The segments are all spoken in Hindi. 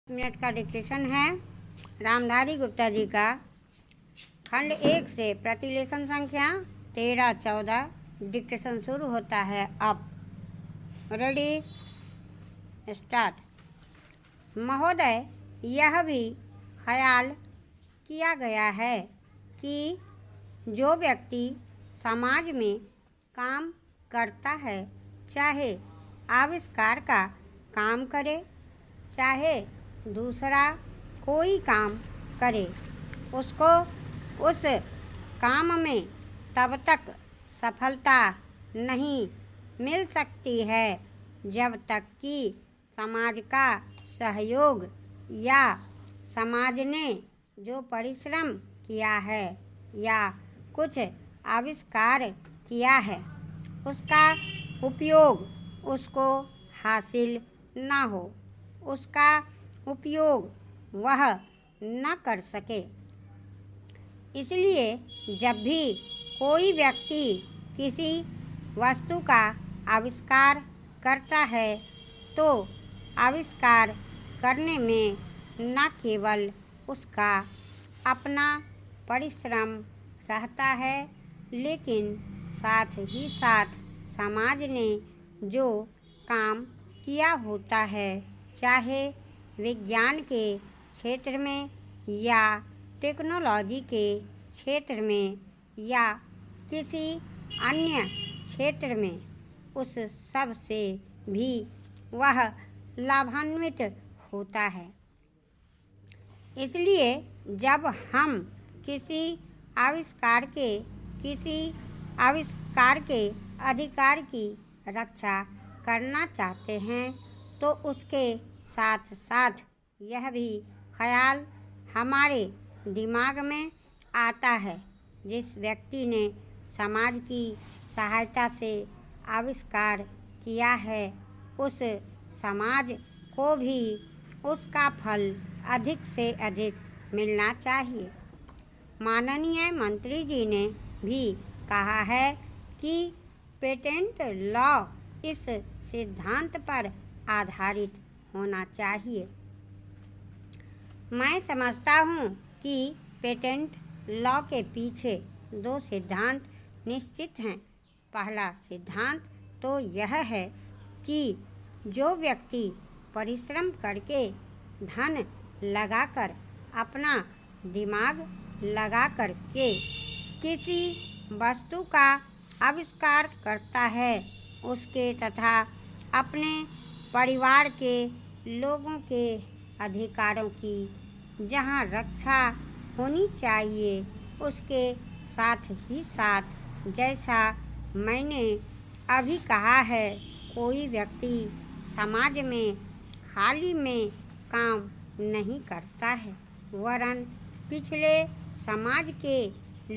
मिनट का डिक्टेशन है रामधारी गुप्ता जी का। खंड 1 से प्रतिलेखन संख्या 13-14 डिक्टेशन शुरू होता है। अब रेडी स्टार्ट। महोदय, यह भी ख्याल किया गया है कि जो व्यक्ति समाज में काम करता है, चाहे आविष्कार का काम करे चाहे दूसरा कोई काम करे, उसको उस काम में तब तक सफलता नहीं मिल सकती है जब तक कि समाज का सहयोग या समाज ने जो परिश्रम किया है या कुछ आविष्कार किया है उसका उपयोग उसको हासिल न हो, उसका उपयोग वह न कर सके। इसलिए जब भी कोई व्यक्ति किसी वस्तु का आविष्कार करता है तो आविष्कार करने में न केवल उसका अपना परिश्रम रहता है, लेकिन साथ ही साथ समाज ने जो काम किया होता है, चाहे विज्ञान के क्षेत्र में या टेक्नोलॉजी के क्षेत्र में या किसी अन्य क्षेत्र में, उस सब से भी वह लाभान्वित होता है। इसलिए जब हम किसी आविष्कार के अधिकार की रक्षा करना चाहते हैं तो उसके साथ साथ यह भी ख्याल हमारे दिमाग में आता है, जिस व्यक्ति ने समाज की सहायता से आविष्कार किया है उस समाज को भी उसका फल अधिक से अधिक मिलना चाहिए। माननीय मंत्री जी ने भी कहा है कि पेटेंट लॉ इस सिद्धांत पर आधारित होना चाहिए। मैं समझता हूँ कि पेटेंट लॉ के पीछे 2 सिद्धांत निश्चित हैं। पहला सिद्धांत तो यह है कि जो व्यक्ति परिश्रम करके धन लगाकर, अपना दिमाग लगाकर के किसी वस्तु का आविष्कार करता है, उसके तथा अपने परिवार के लोगों के अधिकारों की जहाँ रक्षा होनी चाहिए, उसके साथ ही साथ जैसा मैंने अभी कहा है, कोई व्यक्ति समाज में खाली में काम नहीं करता है, वरन पिछले समाज के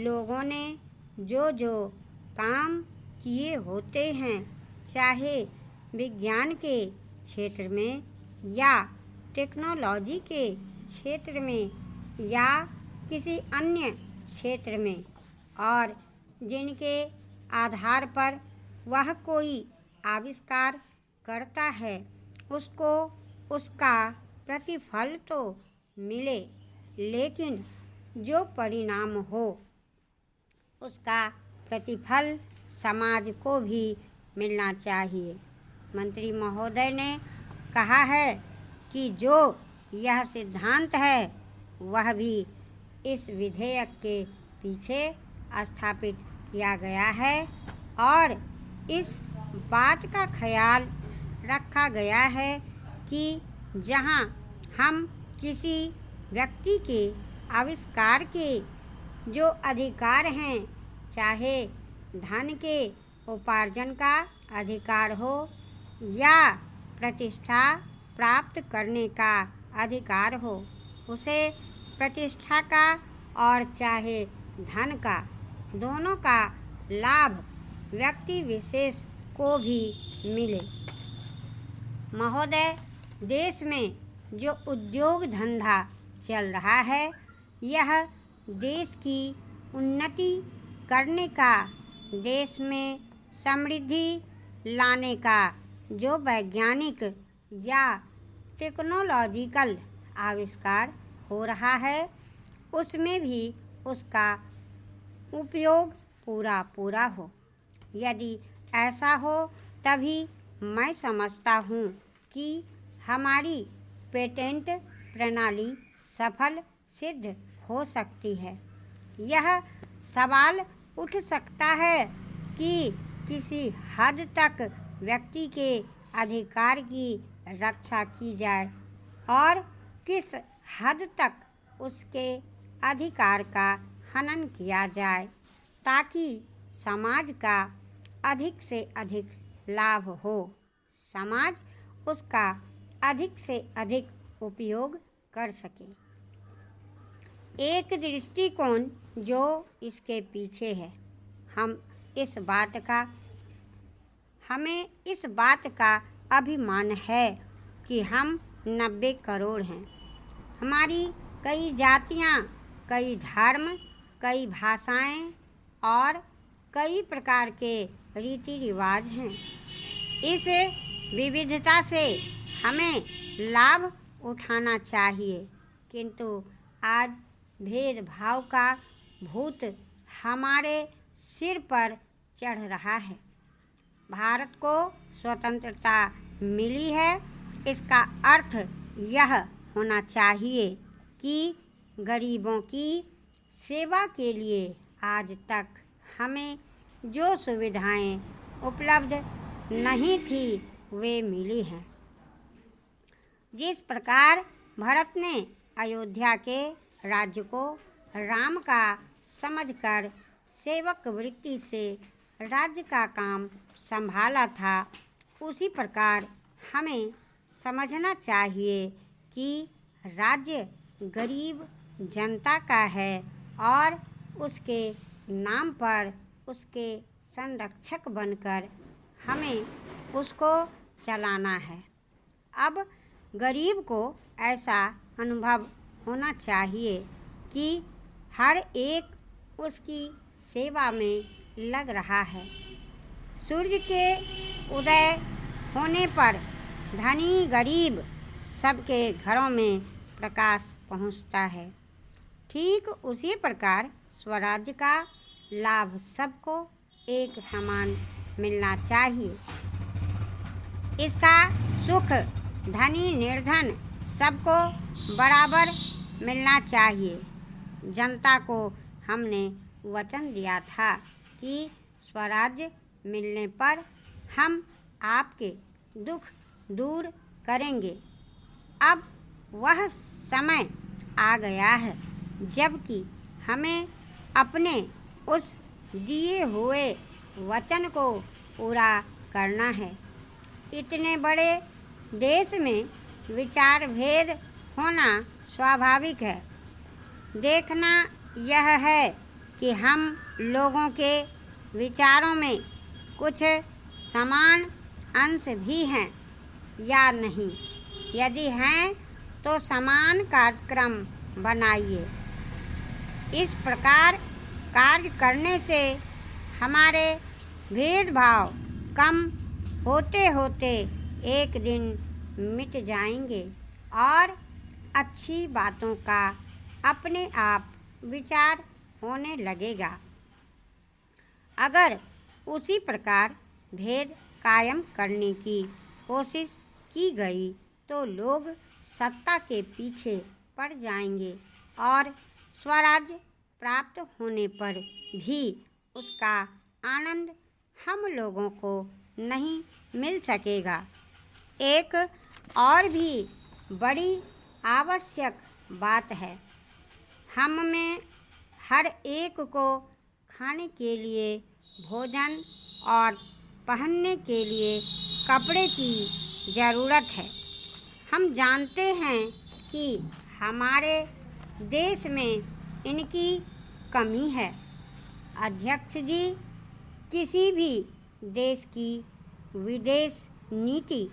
लोगों ने जो जो काम किए होते हैं, चाहे विज्ञान के क्षेत्र में या टेक्नोलॉजी के क्षेत्र में या किसी अन्य क्षेत्र में, और जिनके आधार पर वह कोई आविष्कार करता है, उसको उसका प्रतिफल तो मिले, लेकिन जो परिणाम हो उसका प्रतिफल समाज को भी मिलना चाहिए। मंत्री महोदय ने कहा है कि जो यह सिद्धांत है वह भी इस विधेयक के पीछे स्थापित किया गया है और इस बात का ख्याल रखा गया है कि जहां हम किसी व्यक्ति के आविष्कार के जो अधिकार हैं, चाहे धन के उपार्जन का अधिकार हो या प्रतिष्ठा प्राप्त करने का अधिकार हो, उसे प्रतिष्ठा का और चाहे धन का, दोनों का लाभ व्यक्ति विशेष को भी मिले। महोदय, देश में जो उद्योग धंधा चल रहा है, यह देश की उन्नति करने का, देश में समृद्धि लाने का जो वैज्ञानिक या टेक्नोलॉजिकल आविष्कार हो रहा है उसमें भी उसका उपयोग पूरा हो। यदि ऐसा हो तभी मैं समझता हूँ कि हमारी पेटेंट प्रणाली सफल सिद्ध हो सकती है। यह सवाल उठ सकता है कि किसी हद तक व्यक्ति के अधिकार की रक्षा की जाए और किस हद तक उसके अधिकार का हनन किया जाए ताकि समाज का अधिक से अधिक लाभ हो, समाज उसका अधिक से अधिक उपयोग कर सके। एक दृष्टिकोण जो इसके पीछे है, हमें इस बात का अभिमान है कि हम 90 करोड़ हैं। हमारी कई जातियां, कई धर्म, कई भाषाएं और कई प्रकार के रीति रिवाज हैं। इस विविधता से हमें लाभ उठाना चाहिए, किंतु आज भेदभाव का भूत हमारे सिर पर चढ़ रहा है। भारत को स्वतंत्रता मिली है, इसका अर्थ यह होना चाहिए कि गरीबों की सेवा के लिए आज तक हमें जो सुविधाएं उपलब्ध नहीं थी वे मिली हैं। जिस प्रकार भरत ने अयोध्या के राज्य को राम का समझकर सेवक वृत्ति से राज्य का काम संभाला था, उसी प्रकार हमें समझना चाहिए कि राज्य गरीब जनता का है और उसके नाम पर उसके संरक्षक बनकर हमें उसको चलाना है। अब गरीब को ऐसा अनुभव होना चाहिए कि हर एक उसकी सेवा में लग रहा है। सूर्य के उदय होने पर धनी गरीब सबके घरों में प्रकाश पहुंचता है। ठीक उसी प्रकार स्वराज्य का लाभ सबको एक समान मिलना चाहिए। इसका सुख धनी निर्धन सबको बराबर मिलना चाहिए। जनता को हमने वचन दिया था कि स्वराज्य मिलने पर हम आपके दुख दूर करेंगे। अब वह समय आ गया है जबकि हमें अपने उस दिए हुए वचन को पूरा करना है। इतने बड़े देश में विचार भेद होना स्वाभाविक है। देखना यह है कि हम लोगों के विचारों में कुछ समान अंश भी हैं या नहीं। यदि हैं तो समान कार्यक्रम बनाइए। इस प्रकार कार्य करने से हमारे भेदभाव कम होते होते एक दिन मिट जाएंगे और अच्छी बातों का अपने आप विचार होने लगेगा। अगर उसी प्रकार भेद कायम करने की कोशिश की गई तो लोग सत्ता के पीछे पड़ जाएंगे और स्वराज्य प्राप्त होने पर भी उसका आनंद हम लोगों को नहीं मिल सकेगा। एक और भी बड़ी आवश्यक बात है, हम में हर एक को खाने के लिए भोजन और पहनने के लिए कपड़े की ज़रूरत है। हम जानते हैं कि हमारे देश में इनकी कमी है। अध्यक्ष जी, किसी भी देश की विदेश नीति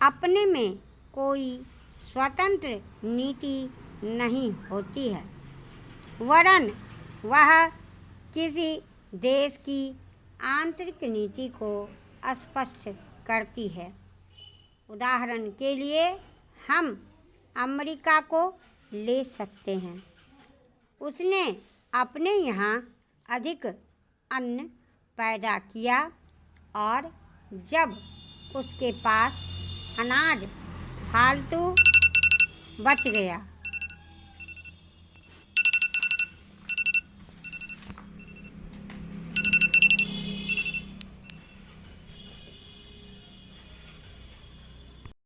अपने में कोई स्वतंत्र नीति नहीं होती है, वरन वह किसी देश की आंतरिक नीति को स्पष्ट करती है। उदाहरण के लिए हम अमेरिका को ले सकते हैं। उसने अपने यहाँ अधिक अन्न पैदा किया और जब उसके पास अनाज फालतू बच गया